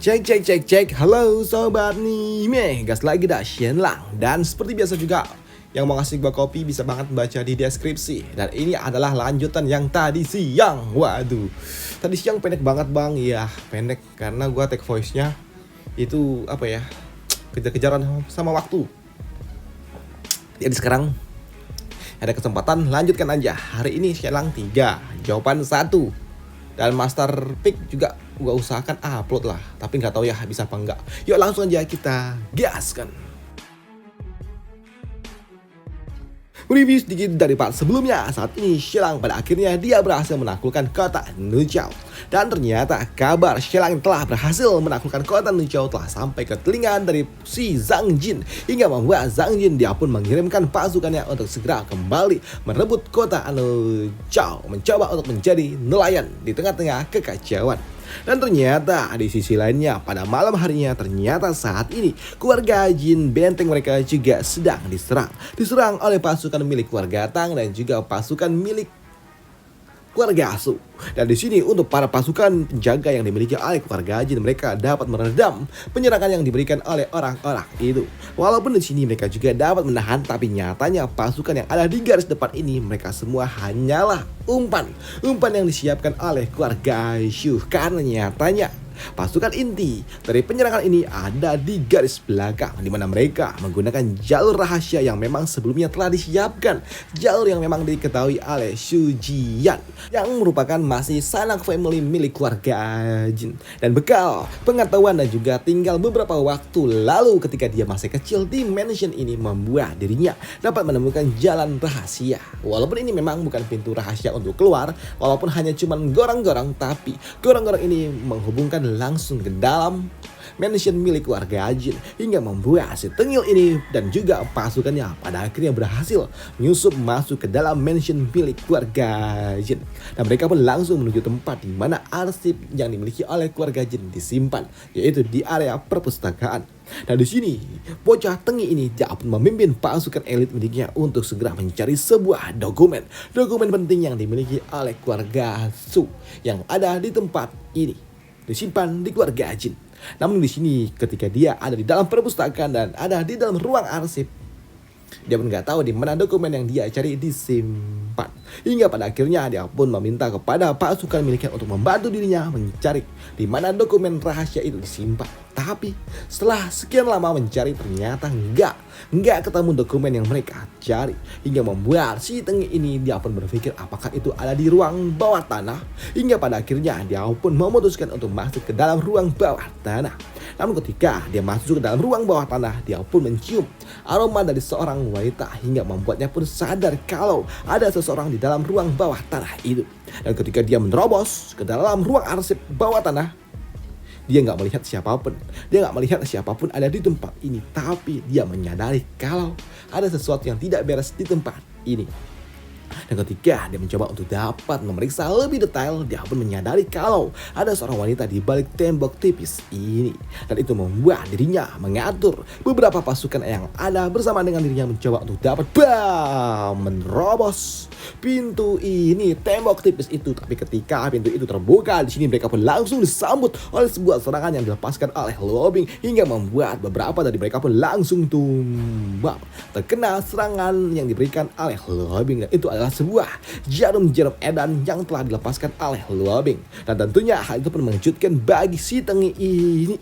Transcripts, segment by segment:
Cek cek cek cek, halo sobat Nime, gas lagi dah Shenlang. Dan seperti biasa juga, yang mau ngasih gua kopi bisa banget baca di deskripsi. Dan ini adalah lanjutan yang tadi siang. Waduh, tadi siang pendek banget bang. Iya pendek karena gua take voice-nya itu apa ya, kejar-kejaran sama waktu. Jadi sekarang ada kesempatan lanjutkan aja. Hari ini Shenlang 3, jawaban 1. Dan master pick juga gua usahakan upload lah, tapi nggak tahu ya bisa apa enggak. Yuk langsung aja kita gaskan. Review sedikit dari part sebelumnya. Saat ini Shenlang pada akhirnya dia berhasil menaklukkan kota Nuchao. Dan ternyata kabar Shenlang telah berhasil menaklukkan kota Nuchao telah sampai ke telinga dari si Zhang Jin, hingga membuat Zhang Jin dia pun mengirimkan pasukannya untuk segera kembali merebut kota Nuchao, mencoba untuk menjadi nelayan di tengah-tengah kekacauan. Dan ternyata di sisi lainnya pada malam harinya ternyata saat ini keluarga Jin, benteng mereka juga sedang diserang oleh pasukan milik keluarga Tang dan juga pasukan milik keluarga Su. Dan di sini untuk para pasukan penjaga yang dimiliki oleh keluarga Jin, mereka dapat meredam penyerangan yang diberikan oleh orang-orang itu. Walaupun di sini mereka juga dapat menahan, tapi nyatanya pasukan yang ada di garis depan ini mereka semua hanyalah umpan yang disiapkan oleh keluarga Shu. Karena nyatanya pasukan inti dari penyerangan ini ada di garis belakang, di mana mereka menggunakan jalur rahasia yang memang sebelumnya telah disiapkan, jalur yang memang diketahui oleh Xu Jian yang merupakan masih sanak family milik keluarga Jin. Dan bekal pengetahuan dan juga tinggal beberapa waktu lalu ketika dia masih kecil di mansion ini membuat dirinya dapat menemukan jalan rahasia. Walaupun ini memang bukan pintu rahasia untuk keluar, walaupun hanya cuman gorong-gorong, tapi gorong-gorong ini menghubungkan langsung ke dalam mansion milik keluarga Jin, hingga membuat si tengil ini dan juga pasukannya pada akhirnya berhasil menyusup masuk ke dalam mansion milik keluarga Jin. Dan mereka pun langsung menuju tempat di mana arsip yang dimiliki oleh keluarga Jin disimpan, yaitu di area perpustakaan. Dan di sini bocah tengil ini dapat memimpin pasukan elit miliknya untuk segera mencari sebuah dokumen penting yang dimiliki oleh keluarga Su yang ada di tempat ini, disimpan di keluarga Jin. Namun di sini ketika dia ada di dalam perpustakaan dan ada di dalam ruang arsip, dia pun nggak tahu di mana dokumen yang dia cari disimpan. Hingga pada akhirnya dia pun meminta kepada pasukan miliknya untuk membantu dirinya mencari di mana dokumen rahasia itu disimpan. Tapi setelah sekian lama mencari ternyata nggak ketemu dokumen yang mereka cari, hingga membuat si tengil ini dia pun berpikir apakah itu ada di ruang bawah tanah. Hingga pada akhirnya dia pun memutuskan untuk masuk ke dalam ruang bawah tanah. Namun ketika dia masuk ke dalam ruang bawah tanah, dia pun mencium aroma dari seorang wanita hingga membuatnya pun sadar kalau ada seseorang di dalam ruang bawah tanah itu. Dan ketika dia menerobos ke dalam ruang arsip bawah tanah, dia nggak melihat siapapun ada di tempat ini, tapi dia menyadari kalau ada sesuatu yang tidak beres di tempat ini. Dan ketika dia mencoba untuk dapat memeriksa lebih detail, dia pun menyadari kalau ada seorang wanita di balik tembok tipis ini. Dan itu membuat dirinya mengatur beberapa pasukan yang ada bersama dengan dirinya mencoba untuk dapat menerobos pintu ini, tembok tipis itu. Tapi ketika pintu itu terbuka, di sini mereka pun langsung disambut oleh sebuah serangan yang dilepaskan oleh Luo Bing, hingga membuat beberapa dari mereka pun langsung tumbang terkena serangan yang diberikan oleh Luo Bing. Dan itu adalah sebuah jarum edan yang telah dilepaskan oleh Luo Bing. Dan tentunya hal itu pun mengejutkan bagi si tengil ini.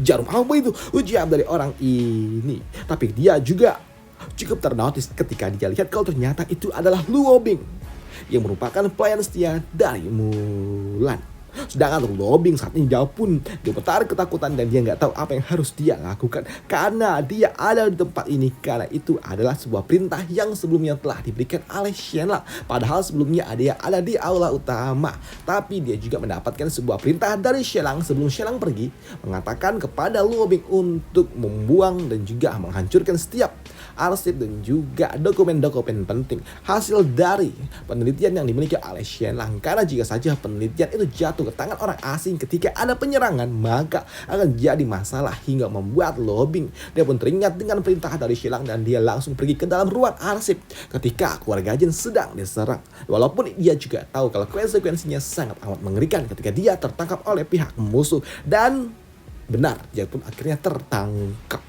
Jarum apa itu? Ujian dari orang ini. Tapi dia juga cukup ternotis ketika dia lihat kalau ternyata itu adalah Luo Bing yang merupakan pelayan setia dari Mulan. Sedangkan Luo Bing saat ini dia pun gemetar ketakutan dan dia nggak tahu apa yang harus dia lakukan karena dia ada di tempat ini, karena itu adalah sebuah perintah yang sebelumnya telah diberikan oleh Shenlang. Padahal sebelumnya dia ada di aula utama, tapi dia juga mendapatkan sebuah perintah dari Shenlang sebelum Shenlang pergi, mengatakan kepada Luo Bing untuk membuang dan juga menghancurkan setiap arsip dan juga dokumen-dokumen penting hasil dari penelitian yang dimiliki oleh Shenlang. Karena jika saja penelitian itu jatuh ke tangan orang asing ketika ada penyerangan, maka akan jadi masalah hingga membuat Lo Bing dia pun teringat dengan perintah dari Shenlang dan dia langsung pergi ke dalam ruang arsip ketika keluarga Jin sedang diserang. Walaupun dia juga tahu kalau konsekuensinya sangat amat mengerikan ketika dia tertangkap oleh pihak musuh, dan benar dia pun akhirnya tertangkap.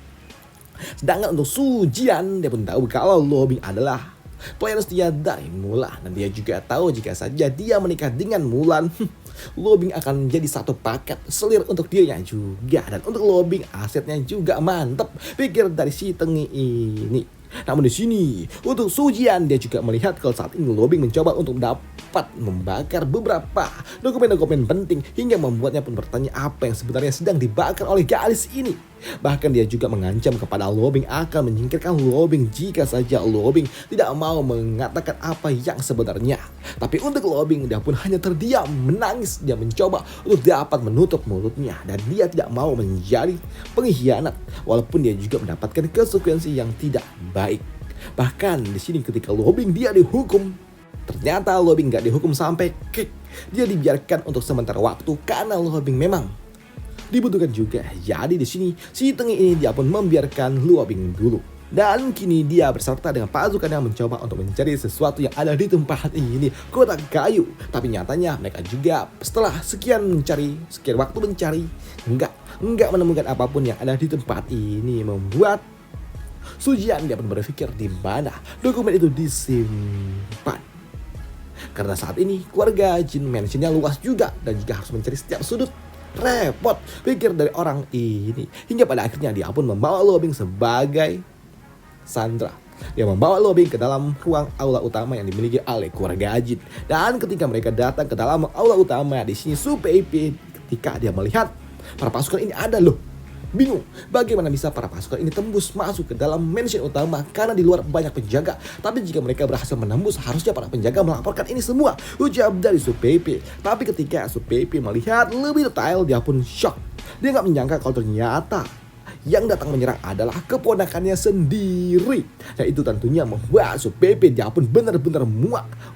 Sedangkan untuk Su Jian, dia pun tahu kalau Lo Bing adalah player setia dari Mulan, dan dia juga tahu jika saja dia menikah dengan Mulan, Lo Bing akan menjadi satu paket selir untuk dirinya juga. Dan untuk Lo Bing asetnya juga mantap, pikir dari si Tengi ini. Namun di sini untuk Su Jian, dia juga melihat kalau saat ini Lo Bing mencoba untuk dapat membakar beberapa dokumen-dokumen penting hingga membuatnya pun bertanya apa yang sebenarnya sedang dibakar oleh gadis ini. Bahkan dia juga mengancam kepada Lo Bing akan menyingkirkan Lo Bing jika saja Lo Bing tidak mau mengatakan apa yang sebenarnya. Tapi untuk Lo Bing, dia pun hanya terdiam menangis. Dia mencoba untuk dapat menutup mulutnya dan dia tidak mau menjadi pengkhianat walaupun dia juga mendapatkan konsekuensi yang tidak baik. Bahkan di sini ketika Lo Bing dia dihukum, ternyata Lo Bing gak dihukum sampai kick. Dia dibiarkan untuk sementara waktu karena Lo Bing memang dibutuhkan juga. Jadi di sini si Tengi ini dia pun membiarkan Lo Bing dulu. Dan kini dia berserta dengan pasukannya mencoba untuk mencari sesuatu yang ada di tempat ini, kotak kayu. Tapi nyatanya mereka juga setelah sekian waktu mencari, enggak menemukan apapun yang ada di tempat ini, membuat Su Jian dia pun berpikir di mana dokumen itu disimpan. Karena saat ini keluarga Jin Mansion-nya luas juga dan juga harus mencari setiap sudut. Repot pikir dari orang ini, hingga pada akhirnya dia pun membawa Lo Bing sebagai sandera. Dia membawa Lo Bing ke dalam ruang aula utama yang dimiliki oleh keluarga Jin. Dan ketika mereka datang ke dalam aula utama di sini, Su Peipei ketika dia melihat para pasukan ini ada loh, bingung bagaimana bisa para pasukan ini tembus masuk ke dalam mansion utama karena di luar banyak penjaga. Tapi jika mereka berhasil menembus, harusnya para penjaga melaporkan ini semua, ucap dari Su Peipei. Tapi ketika Su Peipei melihat lebih detail, dia pun shock. Dia nggak menyangka kalau ternyata yang datang menyerang adalah keponakannya sendiri. Dan itu tentunya membuat Su Peipei dia pun benar-benar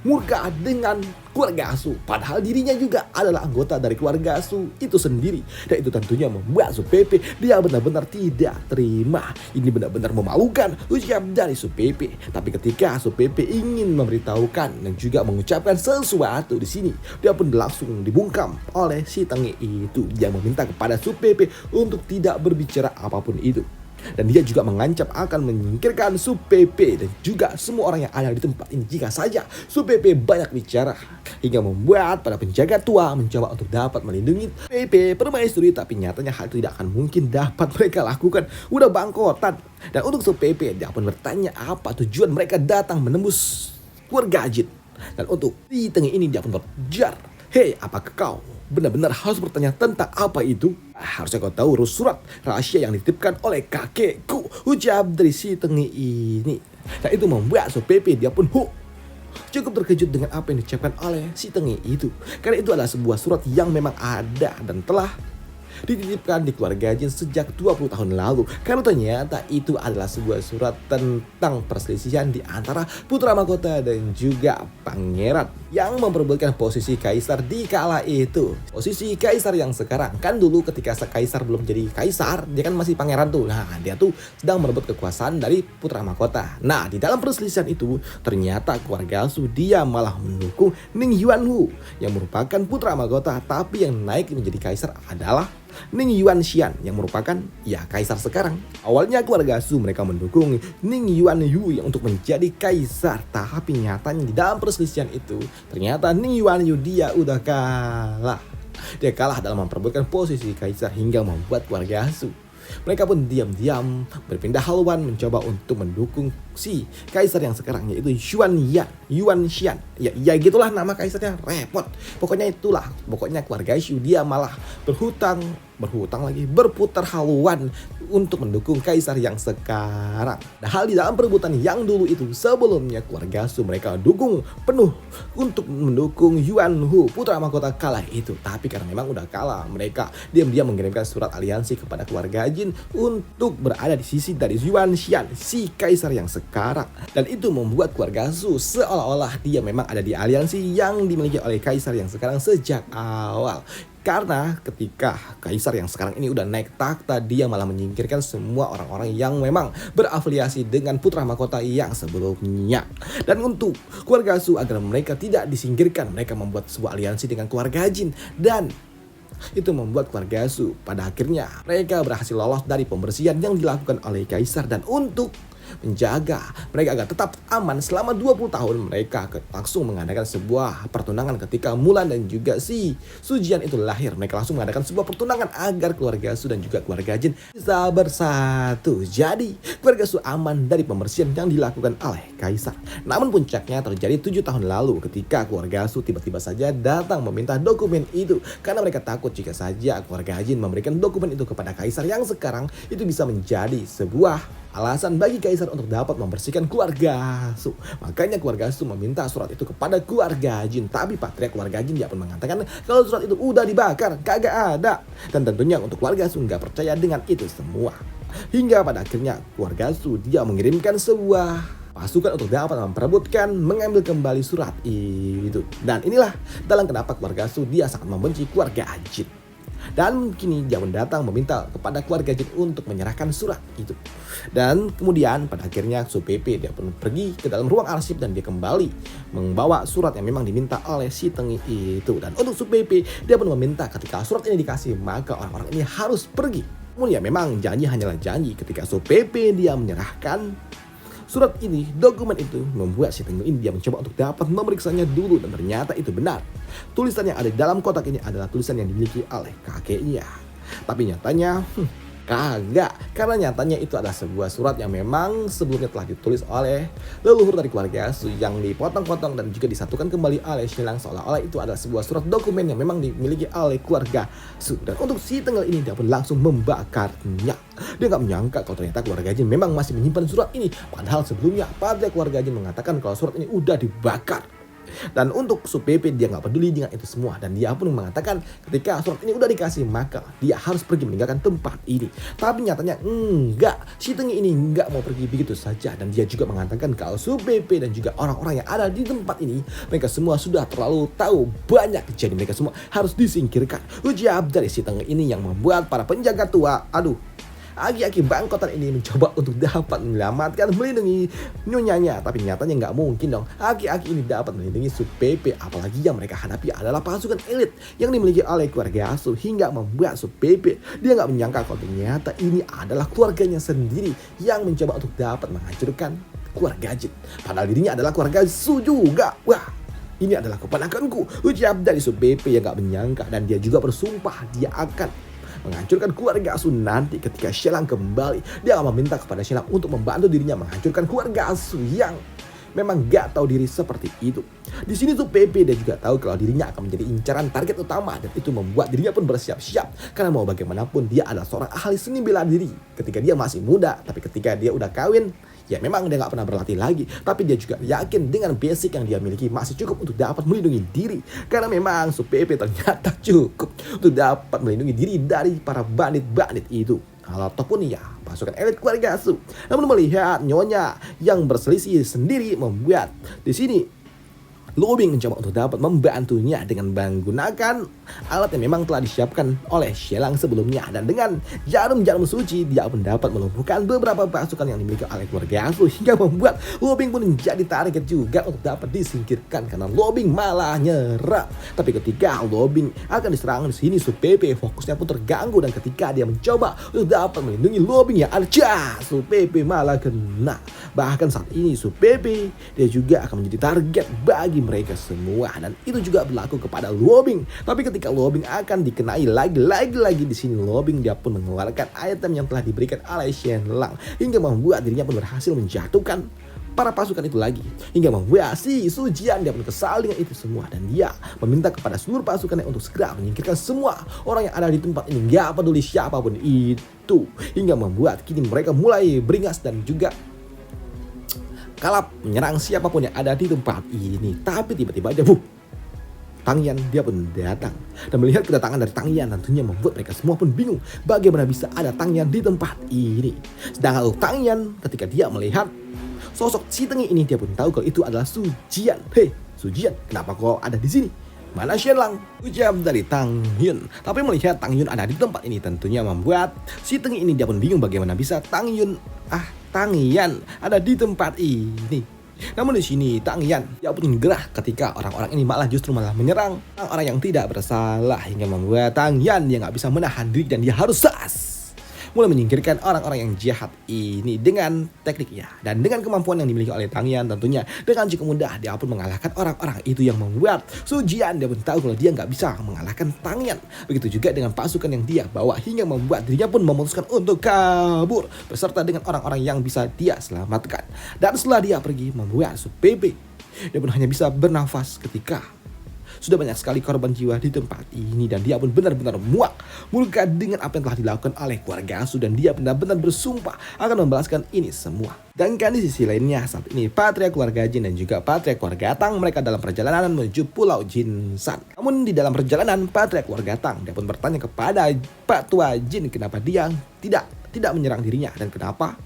murka dengan keluarga Su. Padahal dirinya juga adalah anggota dari keluarga Su itu sendiri. Dan itu tentunya membuat Su Peipei dia benar-benar tidak terima. Ini benar-benar memalukan, ucap dari Su Peipei. Tapi ketika Su Peipei ingin memberitahukan dan juga mengucapkan sesuatu di sini, dia pun langsung dibungkam oleh si Tengi itu. Dia meminta kepada Su Peipei untuk tidak berbicara apapun itu. Dan dia juga mengancam akan menyingkirkan Su Peipei dan juga semua orang yang ada di tempat ini jika saja Su Peipei banyak bicara, hingga membuat para penjaga tua mencoba untuk dapat melindungi Peipei permaisuri. Tapi nyatanya hal itu tidak akan mungkin dapat mereka lakukan, udah bangkotan. Dan untuk Su Peipei dia pun bertanya apa tujuan mereka datang menembus keluarga Jin. Dan untuk si Tengi ini dia pun berjar, hei, apakah kau benar-benar harus bertanya tentang apa itu? Harusnya kau tahu urus surat rahasia yang dititipkan oleh kakekku, ucap dari si Tengi ini. Dan itu membuat Su Peipei dia pun cukup terkejut dengan apa yang diucapkan oleh si Tengi itu. Karena itu adalah sebuah surat yang memang ada dan telah dititipkan di keluarga Jin sejak 20 tahun lalu. Karena ternyata itu adalah sebuah surat tentang perselisihan di antara putra mahkota dan juga pangeran yang memperebutkan posisi kaisar di kala itu. Posisi kaisar yang sekarang, kan dulu ketika kaisar belum jadi kaisar, dia kan masih pangeran tuh. Nah, dia tuh sedang merebut kekuasaan dari putra mahkota. Nah, di dalam perselisihan itu ternyata keluarga Su dia malah mendukung Ning Yuanhu yang merupakan putra mahkota, tapi yang naik menjadi kaisar adalah Ning Yuanxian yang merupakan kaisar sekarang. Awalnya keluarga Su mereka mendukung Ning Yuanyu yang untuk menjadi kaisar, tapi nyatanya di dalam perselisihan itu ternyata Ning Yuanyu dia udah kalah. Dia kalah dalam memperebutkan posisi kaisar hingga membuat keluarga Su mereka pun diam-diam berpindah haluan mencoba untuk mendukung si kaisar yang sekarang, yaitu Yuanxian. Ya gitulah nama kaisarnya, repot. Pokoknya keluarga Shu dia malah berhutang berhutang lagi, berputar haluan untuk mendukung kaisar yang sekarang. Nah, hal di dalam perebutan yang dulu itu sebelumnya keluarga Su mereka dukung penuh untuk mendukung Yuan Hu, putra mahkota kala itu. Tapi karena memang udah kalah, mereka diam-diam mengirimkan surat aliansi kepada keluarga Jin untuk berada di sisi dari Yuan Xian, si kaisar yang sekarang. Dan itu membuat keluarga Su seolah-olah dia memang ada di aliansi yang dimiliki oleh kaisar yang sekarang sejak awal. Karena ketika kaisar yang sekarang ini udah naik takhta, dia malah menyingkirkan semua orang-orang yang memang berafiliasi dengan putra mahkota yang sebelumnya. Dan untuk keluarga Su agar mereka tidak disingkirkan, mereka membuat sebuah aliansi dengan keluarga Jin. Dan itu membuat keluarga Su pada akhirnya mereka berhasil lolos dari pembersihan yang dilakukan oleh kaisar. Dan untuk menjaga mereka agar tetap aman selama 20 tahun, mereka langsung mengadakan sebuah pertunangan ketika Mulan dan juga si Sujian itu lahir. Mereka langsung mengadakan sebuah pertunangan agar keluarga Su dan juga keluarga Jin bisa bersatu. Jadi keluarga Su aman dari pembersihan yang dilakukan oleh kaisar. Namun puncaknya terjadi 7 tahun lalu ketika keluarga Su tiba-tiba saja datang meminta dokumen itu, karena mereka takut jika saja keluarga Jin memberikan dokumen itu kepada kaisar yang sekarang, itu bisa menjadi sebuah alasan bagi kaisar untuk dapat membersihkan keluarga Su. Makanya keluarga Su meminta surat itu kepada keluarga Jin. Tapi patriark keluarga Jin dia pun mengatakan kalau surat itu udah dibakar, kagak ada. Dan tentunya untuk keluarga Su nggak percaya dengan itu semua. Hingga pada akhirnya keluarga Su dia mengirimkan sebuah pasukan untuk dapat memperebutkan, mengambil kembali surat itu. Dan inilah dalam kenapa keluarga Su dia sangat membenci keluarga Jin. Dan kini dia pun datang meminta kepada keluarga Jin untuk menyerahkan surat itu. Dan kemudian pada akhirnya Su Peipi dia pun pergi ke dalam ruang arsip dan dia kembali membawa surat yang memang diminta oleh si Tengi itu. Dan untuk Su Peipi dia pun meminta ketika surat ini dikasih maka orang-orang ini harus pergi. Namun ya memang janji hanyalah janji. Ketika Su Peipi dia menyerahkan surat ini, dokumen itu membuat si Tengu ini dia mencoba untuk dapat memeriksanya dulu. Dan ternyata itu benar. Tulisan yang ada di dalam kotak ini adalah tulisan yang dimiliki oleh kakeknya. Tapi nyatanya kagak, karena nyatanya itu adalah sebuah surat yang memang sebelumnya telah ditulis oleh leluhur dari keluarga Su yang dipotong-potong dan juga disatukan kembali oleh Xilang, seolah-olah itu adalah sebuah surat dokumen yang memang dimiliki oleh keluarga Su. Dan untuk si Tenggel ini dia pun langsung membakarnya. Dia gak menyangka kalau ternyata keluarga Jin memang masih menyimpan surat ini, padahal sebelumnya pada keluarga Jin mengatakan kalau surat ini udah dibakar. Dan untuk Su Peipi dia gak peduli dengan itu semua. Dan dia pun mengatakan ketika surat ini udah dikasih maka dia harus pergi meninggalkan tempat ini. Tapi nyatanya enggak, si Tengi ini enggak mau pergi begitu saja. Dan dia juga mengatakan kalau Su Peipi dan juga orang-orang yang ada di tempat ini, mereka semua sudah terlalu tahu banyak, jadi mereka semua harus disingkirkan. Ujar dari si Tengi ini yang membuat para penjaga tua aki-aki bangkotan ini mencoba untuk dapat menyelamatkan, melindungi nyonyanya. Tapi nyatanya nggak mungkin dong aki-aki ini dapat melindungi Su Peipi. Apalagi yang mereka hadapi adalah pasukan elit yang dimiliki oleh keluarga Su. Hingga membuat Su Peipi dia nggak menyangka kalau ternyata ini adalah keluarganya sendiri yang mencoba untuk dapat menghancurkan keluarga Jin. Padahal dirinya adalah keluarga Su juga. Wah, ini adalah keponakanku, ucap dari Su Peipi yang nggak menyangka. Dan dia juga bersumpah dia akan menghancurkan keluarga Su nanti ketika Xilang kembali. Dia akan meminta kepada Xilang untuk membantu dirinya menghancurkan keluarga Su yang memang gak tahu diri seperti itu. Di sini Su Peipi dia juga tahu kalau dirinya akan menjadi incaran target utama, dan itu membuat dirinya pun bersiap-siap. Karena mau bagaimanapun dia adalah seorang ahli seni bela diri ketika dia masih muda. Tapi ketika dia udah kawin, ya memang dia gak pernah berlatih lagi. Tapi dia juga yakin dengan basic yang dia miliki masih cukup untuk dapat melindungi diri. Karena memang Su Peipi ternyata cukup untuk dapat melindungi diri dari para bandit-bandit itu. Ataupun ya pasukan elit keluarga Su. Namun melihat nyonya yang berselisih sendiri membuat di sini Lu Bing mencoba untuk dapat membantunya dengan menggunakan alat yang memang telah disiapkan oleh Xilang sebelumnya. Dan dengan jarum-jarum suci dia pun dapat melumpuhkan beberapa pasukan yang dimiliki oleh keluarga Su, hingga membuat Lu Bing pun menjadi target juga untuk dapat disingkirkan karena Lu Bing malah nyerah. Tapi ketika Lu Bing akan diserang di sini, Su Peipi fokusnya pun terganggu, dan ketika dia mencoba untuk dapat melindungi Lu Bing, ya ada Su Peipi malah kena. Bahkan saat ini Su Peipi dia juga akan menjadi target bagi mereka semua, dan itu juga berlaku kepada Lu Bing. Tapi ketika Lu Bing akan dikenai lagi di sini, Lu Bing dia pun mengeluarkan item yang telah diberikan oleh Xianlang hingga membuat dirinya pun berhasil menjatuhkan para pasukan itu lagi, hingga membuat si Su Jian dia pun kesal dengan itu semua, dan dia meminta kepada seluruh pasukannya untuk segera menyingkirkan semua orang yang ada di tempat ini, nggak peduli siapapun itu, hingga membuat kini mereka mulai beringas dan juga kalap menyerang siapapun yang ada di tempat ini. Tapi tiba-tiba aja Tang Yan dia pun datang, dan melihat kedatangan dari Tang Yan tentunya membuat mereka semua pun bingung bagaimana bisa ada Tang Yan di tempat ini. Sedangkan Tang Yan ketika dia melihat sosok si Tengi ini, dia pun tahu kalau itu adalah Su Jian. Hei, Su Jian, kenapa kau ada di sini? Mana Shenlang? Ucap dari Tang Yun. Tapi melihat Tang Yun ada di tempat ini tentunya membuat si Tengi ini dia pun bingung bagaimana bisa Tang Yan ada di tempat ini. Namun di sini Tang Yan dia pun gerah ketika orang-orang ini justru malah menyerang orang yang tidak bersalah, hingga membuat Tang Yan dia nggak bisa menahan diri dan dia harus mulai menyingkirkan orang-orang yang jahat ini dengan tekniknya dan dengan kemampuan yang dimiliki oleh Tang Yan. Tentunya dengan cukup mudah dia pun mengalahkan orang-orang itu, yang membuat Su Jian dia pun tahu kalau dia nggak bisa mengalahkan Tang Yan. Begitu juga dengan pasukan yang dia bawa, hingga membuat dirinya pun memutuskan untuk kabur beserta dengan orang-orang yang bisa dia selamatkan. Dan setelah dia pergi, membuat Su Peipei dia pun hanya bisa bernafas ketika sudah banyak sekali korban jiwa di tempat ini, dan dia pun benar-benar murka dengan apa yang telah dilakukan oleh keluarga Su, dan dia benar-benar bersumpah akan membalaskan ini semua. Dan kan di sisi lainnya saat ini Patria keluarga Jin dan juga Patria keluarga Tang mereka dalam perjalanan menuju Pulau Jinsan. Namun di dalam perjalanan Patria keluarga Tang dia pun bertanya kepada Pak Tua Jin kenapa dia tidak menyerang dirinya dan kenapa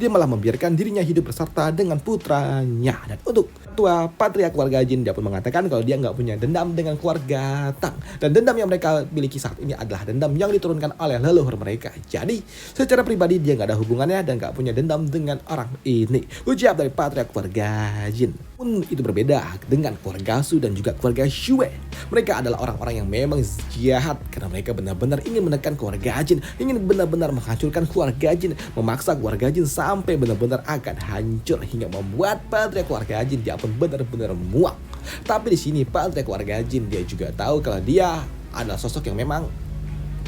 dia malah membiarkan dirinya hidup beserta dengan putranya. Dan untuk ketua Patria keluarga Jin dia pun mengatakan kalau dia nggak punya dendam dengan keluarga Tang, dan dendam yang mereka miliki saat ini adalah dendam yang diturunkan oleh leluhur mereka. Jadi secara pribadi dia nggak ada hubungannya dan nggak punya dendam dengan orang ini. Ucap dari Patria keluarga Jin. Pun itu berbeda dengan keluarga Su dan juga keluarga Shue. Mereka adalah orang-orang yang memang jahat karena mereka benar-benar ingin menekan keluarga Jin, ingin benar-benar menghancurkan keluarga Jin, memaksa keluarga Jin sampai benar-benar akan hancur, hingga membuat Patria keluarga Jin dia pun benar-benar muak. Tapi di sini Patria keluarga Jin dia juga tahu kalau dia adalah sosok yang memang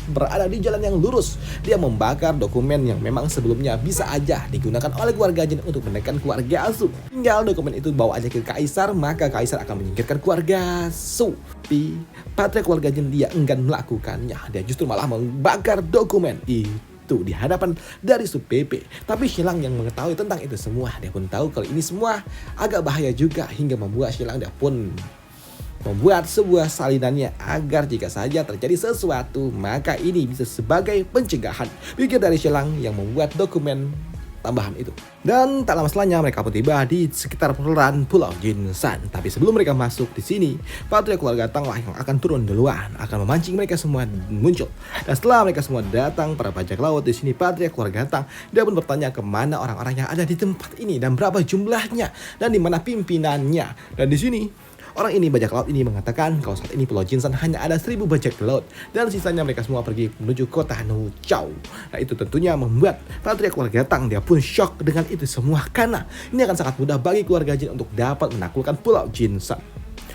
berada di jalan yang lurus. Dia membakar dokumen yang memang sebelumnya bisa aja digunakan oleh keluarga Jin untuk menekan keluarga Su. Tinggal dokumen itu bawa aja ke Kaisar, maka Kaisar akan menyingkirkan keluarga Su. Tapi Patria keluarga Jin dia enggan melakukannya. Dia justru malah membakar dokumen itu di hadapan dari Su Peipei. Tapi Shenlang yang mengetahui tentang itu semua, dia pun tahu kalau ini semua agak bahaya juga, hingga membuat Shenlang dia pun membuat sebuah salinannya agar jika saja terjadi sesuatu maka ini bisa sebagai pencegahan, pikir dari Shenlang yang membuat dokumen tambahan itu. Dan tak lama setelahnya mereka pun tiba di sekitar perairan Pulau Jinsan. Tapi sebelum mereka masuk di sini, Patria keluarga Tang lah yang akan turun duluan, akan memancing mereka semua muncul. Dan setelah mereka semua datang para bajak laut di sini, Patria keluarga Tang dia pun bertanya kemana orang-orang yang ada di tempat ini dan berapa jumlahnya dan di mana pimpinannya. Dan di sini orang ini, bajak laut ini, mengatakan kalau saat ini Pulau Jinsan hanya ada 1000 bajak laut dan sisanya mereka semua pergi menuju kota Nuchao. Nah itu tentunya membuat Patria keluarga Tang dia pun shock dengan itu semua, karena ini akan sangat mudah bagi keluarga Jin untuk dapat menaklukkan Pulau Jinsan.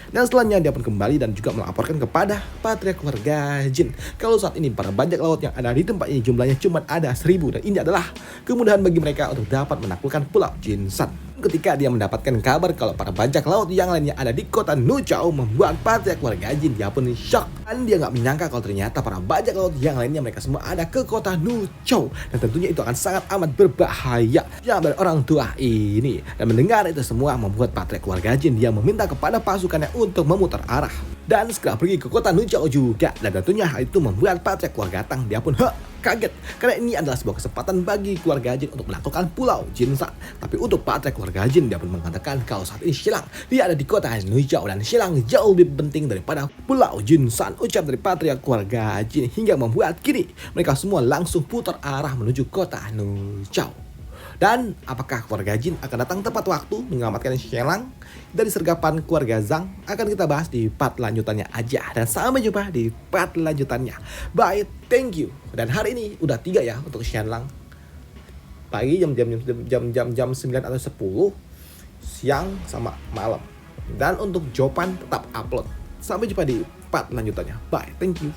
Dan setelahnya dia pun kembali dan juga melaporkan kepada Patria keluarga Jin kalau saat ini para bajak laut yang ada di tempat ini jumlahnya cuma ada 1000, dan ini adalah kemudahan bagi mereka untuk dapat menaklukkan Pulau Jinsan. Ketika dia mendapatkan kabar kalau para bajak laut yang lainnya ada di kota Nuchao, membuat Patria keluarga Jin dia pun shock. Dan dia nggak menyangka kalau ternyata para bajak laut yang lainnya mereka semua ada ke kota Nuchao. Dan tentunya itu akan sangat amat berbahaya dari orang tua ini. Dan mendengar itu semua membuat Patria keluarga Jin dia meminta kepada pasukannya untuk memutar arah dan segera pergi ke kota Nuchao juga. Dan tentunya hal itu membuat Patria keluarga Tang dia pun kaget, karena ini adalah sebuah kesempatan bagi keluarga Jin untuk melakukan Pulau Jinsan. Tapi untuk Patria keluarga Jin dia pun mengatakan kalau saat ini Shenlang dia ada di kota Nuchao dan Shenlang jauh lebih penting daripada Pulau Jinsan, ucap dari Patria keluarga Jin, hingga membuat kini mereka semua langsung putar arah menuju kota Nuchao. Dan apakah keluarga Jin akan datang tepat waktu menyelamatkan Shenlang dari sergapan keluarga Zhang? Akan kita bahas di part lanjutannya aja. Dan sampai jumpa di part lanjutannya. Bye, thank you. Dan hari ini udah 3 ya untuk Shenlang. Pagi jam 9 atau 10, siang sama malam. Dan untuk Jopan tetap upload. Sampai jumpa di part lanjutannya. Bye, thank you.